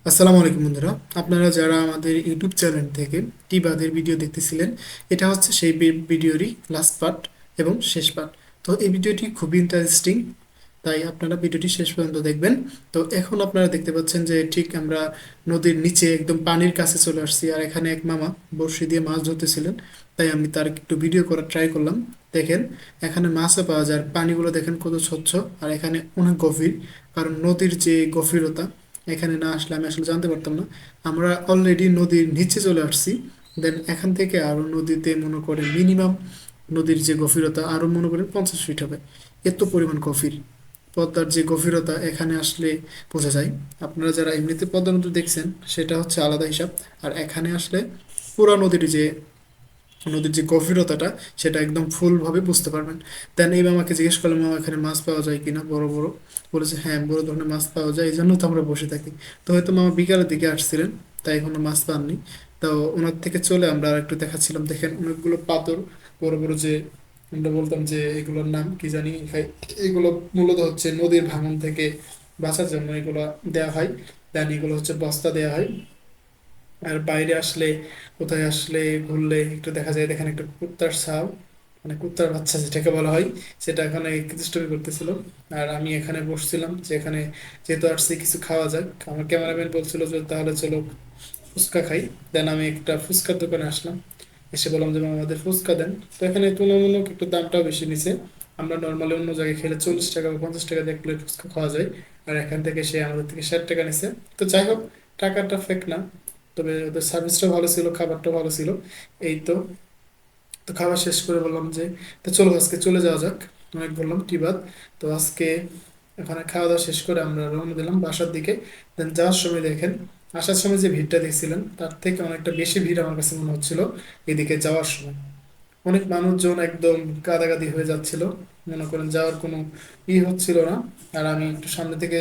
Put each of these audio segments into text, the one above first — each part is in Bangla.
আসসালামু আলাইকুম বন্ধুরা। আপনারা যারা আমাদের ইউটিউব চ্যানেল থেকে টিবাদের ভিডিও দেখতেছিলেন, এটা হচ্ছে সেই ভিডিওরই লাস্ট পার্ট এবং শেষ পার্ট। তো এই ভিডিওটি খুবই ইন্টারেস্টিং, তাই আপনারা ভিডিওটি শেষ পর্যন্ত দেখবেন। তো এখন আপনারা দেখতে পাচ্ছেন যে ঠিক আমরা নদীর নিচে একদম পানির কাছে চলে আসছি, আর এখানে এক মামা বড়শি দিয়ে মাছ ধরতেছিলেন। তাই আমি তার একটু ভিডিও করার ট্রাই করলাম। দেখেন, এখানে মাছও পাওয়া যায়, আর পানিগুলো দেখেন কত স্বচ্ছ, আর এখানে অনেক গভীর। কারণ নদীর যে গভীরতা, এখানে না আসলে আমি আসলে জানতে পারতাম না। আমরা অলরেডি নদীর নিচে চলে আসছি। দেন এখান থেকে আরো নদীতে মনে করেন মিনিমাম নদীর যে গভীরতা আরো মনে করেন 50 ফিট হবে। এত পরিমাণ গভীর পদ্মার যে গভীরতা এখানে আসলে বোঝা যায়। আপনারা যারা এমনিতে পদ্মা নদী দেখছেন সেটা হচ্ছে আলাদা হিসাব, আর এখানে আসলে পুরা নদীর যে গভীরতাটা সেটা একদম ফুলভাবে বুঝতে পারবেন। দেন এই মামাকে জিজ্ঞেস করলাম, মামা এখানে মাছ পাওয়া যায় কিনা বড় বড়? বলেছে হ্যাঁ, বড় ধরনের মাছ পাওয়া যায়, এই জন্য তো আমরা বসে থাকি। তো হয়তো মামা বিকালের দিকে আসছিলেন, তাই এখনো মাছ পাননি। তো ওনার থেকে চলে আমরা আর একটু দেখাচ্ছিলাম। দেখেন অনেকগুলো পাথর, বড় বড়, যে আমরা বলতাম যে এগুলোর নাম কি জানি, এগুলো মূলত হচ্ছে নদীর ভাঙন থেকে বাঁচার জন্য এগুলো দেওয়া হয়। দেন এগুলো হচ্ছে বস্তা দেওয়া হয়। আর বাইরে আসলে, কোথায় আসলে ঘুরলে একটু দেখা যায়, দেখেন একটা কুত্তার ছাপ, মানে কুত্তার বাচ্চা যেটাকে বলা হয়, সেটা এখানে দুষ্টুমি করতেছিল। আর আমি এখানে বসছিলাম, যে এখানে যেহেতু আসছি কিছু খাওয়া যাক, আমার ক্যামেরাম্যান বলছিল যে তাহলে চলো ফুচকা খাই। দেন আমি একটা ফুচকার দোকানে আসলাম, এসে বললাম যে "মামা, আমাদের ফুচকা দেন"। তো এখানে তুলনামূলক একটু দামটাও বেশি নিছে। আমরা নর্মালি অন্য জায়গায় খেলে 40 টাকা বা 50 টাকা দিয়ে এক প্লেট ফুচকা খাওয়া যায়, আর এখান থেকে সে আমাদের থেকে 60 টাকা নিছে। তো যাই হোক, টাকাটা ফেক না, তবে ওদের সার্ভিসটা ভালো ছিল, খাবারটা ভালো ছিল। এই তো। তো খাওয়া শেষ করে বললাম যে তো চলো আজকে চলে যাওয়া যাক, অনেক বললাম টিবাদ। তো আজকে ওখানে খাওয়া দাওয়া শেষ করে আমরা রওনা দিলাম বাসার দিকে। দেন যাওয়ার সময় দেখেন, আসার সময় যে ভিড়টা দেখছিলেন তার থেকে অনেকটা বেশি ভিড় আমার কাছে মনে হচ্ছিল এদিকে যাওয়ার সময়। অনেক মানুষজন একদম কাদাকাদি হয়ে যাচ্ছিল, মনে করেন যাওয়ার কোনো হচ্ছিল না। আর আমি একটু সামনে থেকে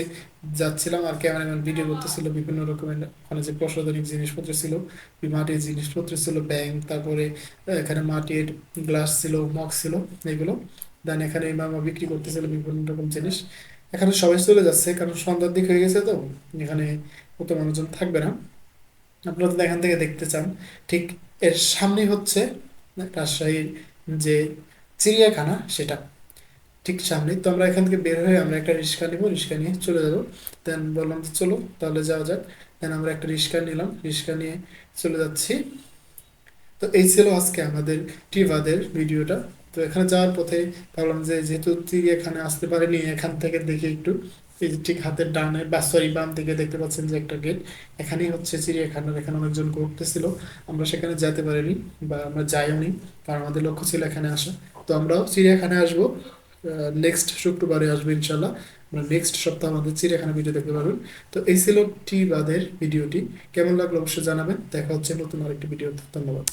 যাচ্ছিলাম, আর ক্যামেরাম্যান ভিডিও করতেছিল বিভিন্ন রকমের ওখানে যে প্রসাধনিক জিনিসপত্র ছিল, ওই মাটির জিনিসপত্র ছিল, ব্যাংক, তারপরে এখানে মাটির গ্লাস ছিল, মগ ছিল, এগুলো। দেন এখানে মামা বিক্রি করতেছিল বিভিন্ন রকম জিনিস। এখানে সবাই চলে যাচ্ছে কারণ সন্ধ্যার দিক হয়ে গেছে, তো এখানে কত মানুষজন থাকবে না। আপনারা যদি এখান থেকে দেখতে চান, ঠিক এর সামনে হচ্ছে রাজশাহীর যে চিড়িয়াখানা, সেটা ঠিক সামনে। তো আমরা এখান থেকে বের হয়ে আমরা একটা রিক্সা নিব, রিক্সা নিয়ে চলে যাবো। দেন বললাম যে চলো তাহলে যাওয়া যাক। দেন আমরা একটা রিক্সা নিলাম, রিক্সা নিয়ে চলে যাচ্ছি। তো এই ছিল আজকে আমাদের টিভাদের ভিডিওটা। তো এখানে যাওয়ার পথে ভাবলাম যে যেহেতু চিড়িয়াখানা আসতে পারিনি, এখান থেকে দেখি একটু। এই যে ঠিক হাতের ডানে বা সরি বাম দিকে দেখতে পাচ্ছেন যে একটা গেট, এখানেই হচ্ছে চিড়িয়াখানার। এখানে অনেকজন ঘুরতেছিল, আমরা সেখানে যেতে পারিনি বা আমরা যাইও নি, কারণ আমাদের লক্ষ্য ছিল এখানে আসা। তো আমরাও চিড়িয়াখানায় আসবো, নেক্সট শুক্রবারে আসবো ইনশাল্লাহ। আমরা নেক্সট সপ্তাহ আমাদের চিড়িয়াখানা ভিডিও দেখতে পারবেন। তো এই ছিল টি বাদের ভিডিওটি। কেমন লাগলো অবশ্যই জানাবেন। দেখা হচ্ছে নতুন আরেকটি ভিডিও। ধন্যবাদ।